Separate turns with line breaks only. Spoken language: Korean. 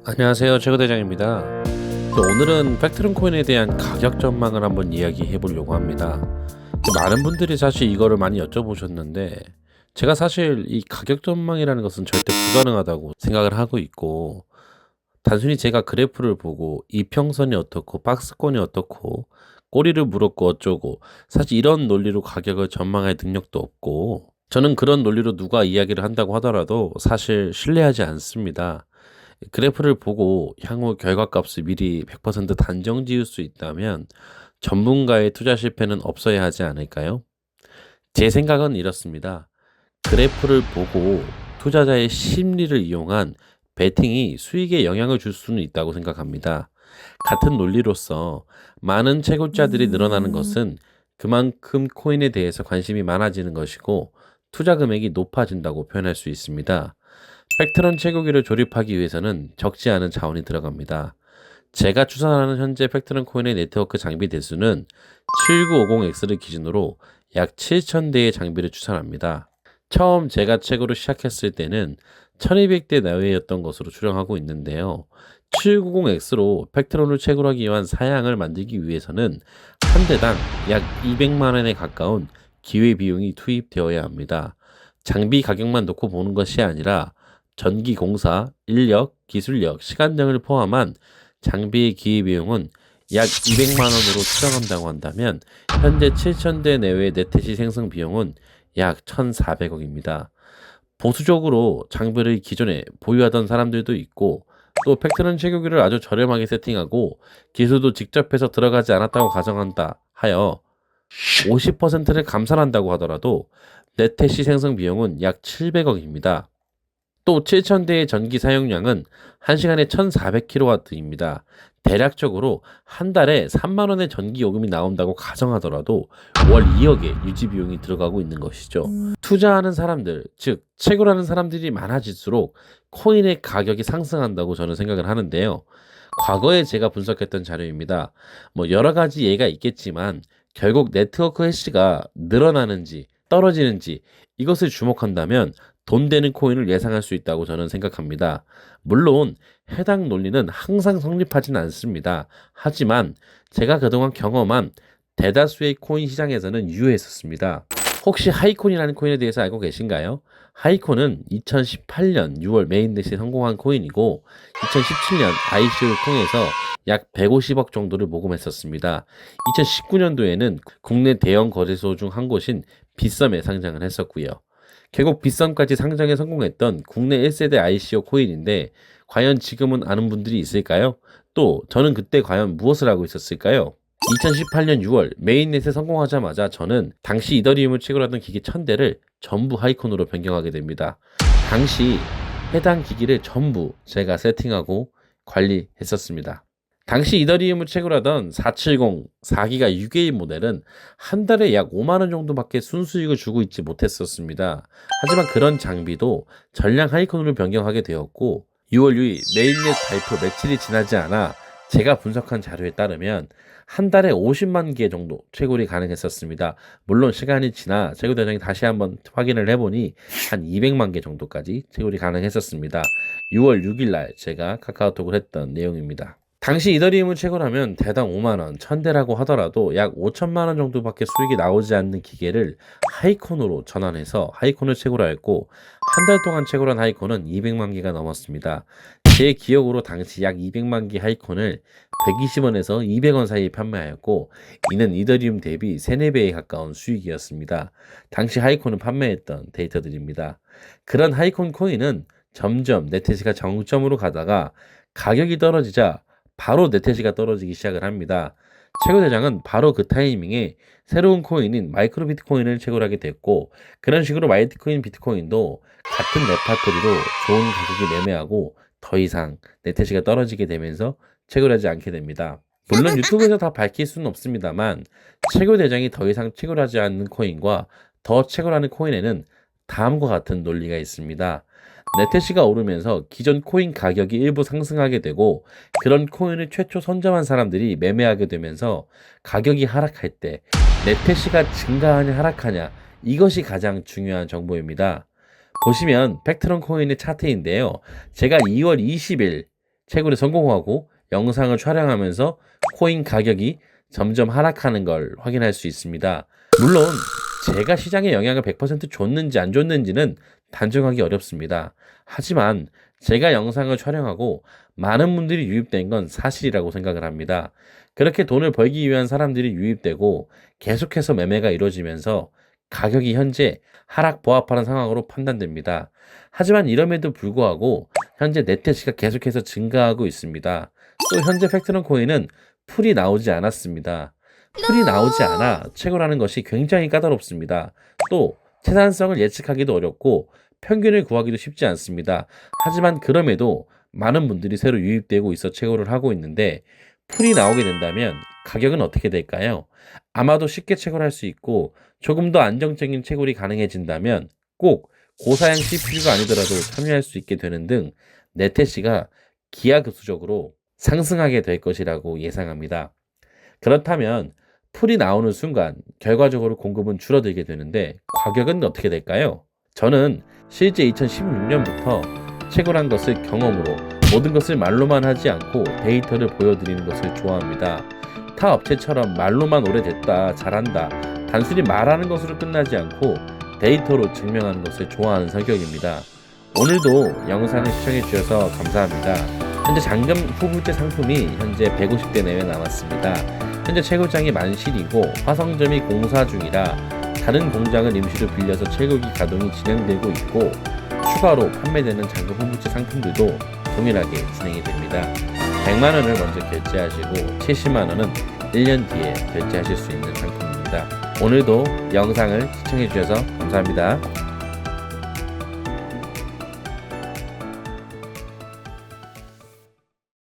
안녕하세요, 최고대장입니다. 오늘은 팩트럼 코인에 대한 가격 전망을 한번 이야기해 보려고 합니다. 많은 분들이 사실 이거를 많이 여쭤보셨는데, 제가 사실 이 가격 전망이라는 것은 절대 불가능하다고 생각을 하고 있고, 단순히 제가 그래프를 보고 이평선이 어떻고 박스권이 어떻고 꼬리를 물었고 어쩌고, 사실 이런 논리로 가격을 전망할 능력도 없고, 저는 그런 논리로 누가 이야기를 한다고 하더라도 사실 신뢰하지 않습니다. 그래프를 보고 향후 결과값을 미리 100% 단정 지을 수 있다면 전문가의 투자 실패는 없어야 하지 않을까요? 제 생각은 이렇습니다. 그래프를 보고 투자자의 심리를 이용한 베팅이 수익에 영향을 줄 수는 있다고 생각합니다. 같은 논리로서 많은 채굴자들이 늘어나는 것은 그만큼 코인에 대해서 관심이 많아지는 것이고 투자 금액이 높아진다고 표현할 수 있습니다. 팩트런 채굴기를 조립하기 위해서는 적지 않은 자원이 들어갑니다. 제가 추산하는 현재 팩트런 코인의 네트워크 장비 대수는 7950X를 기준으로 약 7,000대의 장비를 추산합니다. 처음 제가 채굴을 시작했을 때는 1200대 내외였던 것으로 추정하고 있는데요. 790X로 팩트론을 채굴하기 위한 사양을 만들기 위해서는 한 대당 약 200만 원에 가까운 기회비용이 투입되어야 합니다. 장비 가격만 놓고 보는 것이 아니라 전기 공사, 인력, 기술력, 시간 등을 포함한 장비의 기회비용은 약 200만 원으로 추정한다고 한다면 현재 7,000대 내외의 네트시 생성 비용은 약 1,400억입니다. 보수적으로 장비를 기존에 보유하던 사람들도 있고 또 팩트런 채굴기를 아주 저렴하게 세팅하고 기술도 직접 해서 들어가지 않았다고 가정한다 하여 50%를 감산한다고 하더라도 네트시 생성 비용은 약 700억입니다. 또 7,000대의 전기 사용량은 1시간에 1,400kW입니다. 대략적으로 한 달에 3만 원의 전기 요금이 나온다고 가정하더라도 월 2억의 유지 비용이 들어가고 있는 것이죠. 투자하는 사람들, 즉 채굴하는 사람들이 많아질수록 코인의 가격이 상승한다고 저는 생각을 하는데요. 과거에 제가 분석했던 자료입니다. 여러 가지 예가 있겠지만 결국 네트워크 해시가 늘어나는지 떨어지는지 이것을 주목한다면 돈 되는 코인을 예상할 수 있다고 저는 생각합니다. 물론 해당 논리는 항상 성립하진 않습니다. 하지만 제가 그동안 경험한 대다수의 코인 시장에서는 유효했었습니다. 혹시 하이콘이라는 코인에 대해서 알고 계신가요? 하이콘은 2018년 6월 메인넷에 성공한 코인이고 2017년 ICO를 통해서 약 150억 정도를 모금했었습니다. 2019년도에는 국내 대형 거래소 중 한 곳인 빗썸에 상장을 했었고요. 결국 빗썸까지 상장에 성공했던 국내 1세대 ICO 코인인데 과연 지금은 아는 분들이 있을까요? 또 저는 그때 과연 무엇을 하고 있었을까요? 2018년 6월 메인넷에 성공하자마자 저는 당시 이더리움을 채굴하던 기기 1000대를 전부 하이콘으로 변경하게 됩니다. 당시 해당 기기를 전부 제가 세팅하고 관리했었습니다. 당시 이더리움을 채굴하던 470, 4기가 6A 모델은 한 달에 약 5만 원 정도밖에 순수익을 주고 있지 못했었습니다. 하지만 그런 장비도 전량 하이콘으로 변경하게 되었고 6월 6일 메인넷 발표 며칠이 지나지 않아 제가 분석한 자료에 따르면 한 달에 50만 개 정도 채굴이 가능했었습니다. 물론 시간이 지나 채굴 대장이 다시 한번 확인을 해보니 한 200만 개 정도까지 채굴이 가능했었습니다. 6월 6일 날 제가 카카오톡을 했던 내용입니다. 당시 이더리움을 채굴하면 대당 5만원, 1000대라고 하더라도 약 5천만원 정도밖에 수익이 나오지 않는 기계를 하이콘으로 전환해서 하이콘을 채굴하였고 한 달 동안 채굴한 하이콘은 200만 개가 넘었습니다. 제 기억으로 당시 약 200만 개 하이콘을 120원에서 200원 사이에 판매하였고 이는 이더리움 대비 3, 4배에 가까운 수익이었습니다. 당시 하이콘을 판매했던 데이터들입니다. 그런 하이콘 코인은 점점 네트시가 정점으로 가다가 가격이 떨어지자 바로 네트시가 떨어지기 시작을 합니다. 채굴대장은 바로 그 타이밍에 새로운 코인인 마이크로 비트코인을 채굴하게 됐고 그런 식으로 마이트코인 비트코인도 같은 레파토리로 좋은 가격에 매매하고 더 이상 네트시가 떨어지게 되면서 채굴하지 않게 됩니다. 물론 유튜브에서 다 밝힐 수는 없습니다만 채굴대장이 더 이상 채굴하지 않는 코인과 더 채굴하는 코인에는 다음과 같은 논리가 있습니다. 네트시가 오르면서 기존 코인 가격이 일부 상승하게 되고 그런 코인을 최초 선점한 사람들이 매매하게 되면서 가격이 하락할 때 네트시가 증가하냐 하락하냐 이것이 가장 중요한 정보입니다. 보시면 팩트론 코인의 차트인데요. 제가 2월 20일 채굴에 성공하고 영상을 촬영하면서 코인 가격이 점점 하락하는 걸 확인할 수 있습니다. 물론 제가 시장에 영향을 100% 줬는지 안 줬는지는 단정하기 어렵습니다. 하지만 제가 영상을 촬영하고 많은 분들이 유입된 건 사실이라고 생각을 합니다. 그렇게 돈을 벌기 위한 사람들이 유입되고 계속해서 매매가 이루어지면서 가격이 현재 하락 보합하는 상황으로 판단됩니다. 하지만 이럼에도 불구하고 현재 네테시가 계속해서 증가하고 있습니다. 또 현재 팩트럼 코인은 풀이 나오지 않았습니다. 풀이 나오지 않아 채굴하는 것이 굉장히 까다롭습니다. 또 채산성을 예측하기도 어렵고 평균을 구하기도 쉽지 않습니다. 하지만 그럼에도 많은 분들이 새로 유입되고 있어 채굴을 하고 있는데 풀이 나오게 된다면 가격은 어떻게 될까요? 아마도 쉽게 채굴할 수 있고 조금 더 안정적인 채굴이 가능해진다면 꼭 고사양 CPU가 아니더라도 참여할 수 있게 되는 등 네테시가 기하급수적으로 상승하게 될 것이라고 예상합니다. 그렇다면 풀이 나오는 순간 결과적으로 공급은 줄어들게 되는데 가격은 어떻게 될까요? 저는 실제 2016년부터 채굴한 것을 경험으로 모든 것을 말로만 하지 않고 데이터를 보여드리는 것을 좋아합니다. 타 업체처럼 말로만 오래됐다, 잘한다, 단순히 말하는 것으로 끝나지 않고 데이터로 증명하는 것을 좋아하는 성격입니다. 오늘도 영상을 시청해 주셔서 감사합니다. 현재 잔금 후불제 상품이 현재 150대 내외 남았습니다. 현재 채굴장이 만실이고 화성점이 공사 중이라 다른 공장을 임시로 빌려서 채굴기 가동이 진행되고 있고 추가로 판매되는 잔금 후불제 상품들도 동일하게 진행이 됩니다. 100만원을 먼저 결제하시고 70만원은 1년 뒤에 결제하실 수 있는 상품입니다. 오늘도 영상을 시청해 주셔서 감사합니다.